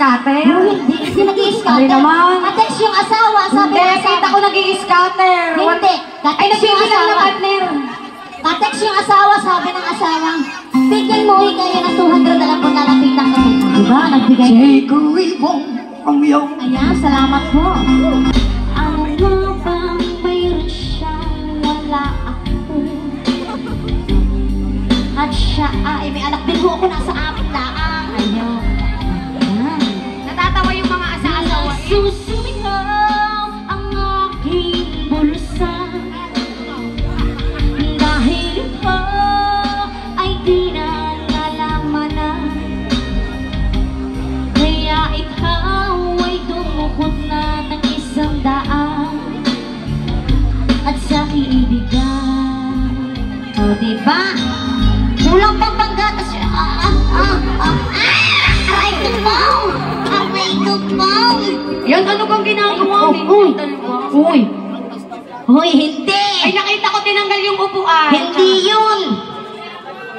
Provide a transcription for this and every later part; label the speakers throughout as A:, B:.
A: nag-i-scatter?
B: Hindi nag-i-scatter.
A: Ay naman.
B: Ka-text yung asawa, sabi ng asawa.
A: Kita ko nag-i-scatter.
B: Hindi.
A: Ay, nagbibilang na partner.
B: Ka-text yung asawa, sabi ng asawa. Bigyan mo kayo ng 200 na lang kung lalapitan ka. Diba? Nagbigay. Ayan, salamat po. Ano nga bang mayroon siyang wala ako? At siya ay may anak din ho ako nasa amin laang. Ayun.
A: Natatawa yung mga asa-asawa.
B: Susumingaw ang aking bulsa dahil ito ay di na nalamanan. Kaya ikaw ay dumukot na ng 100 at sa iibigan. O diba? Kulang pang panggatas siya. Aray ko po! Aray ko po!
A: Yan, ano bang ginagawa mo?
B: Uy! Uy, hindi!
A: Ay, nakita ko tinanggal yung upuan.
B: Hindi yun!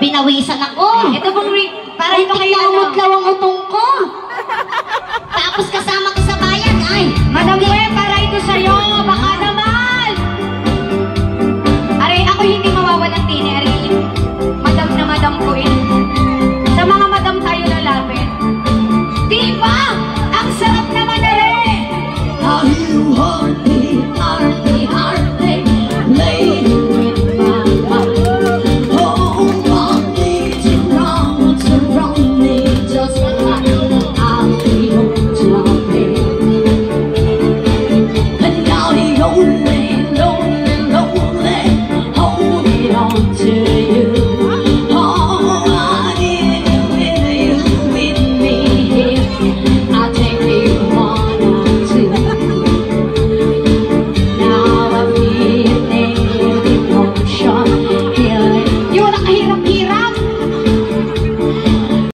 B: Pinawisan ako!
A: Ito bang para ito kayo
B: Umutlaw ang utong ko! Tapos kasama ko sa bayan, ay!
A: Madam Gwen, para ito sa'yo. Baka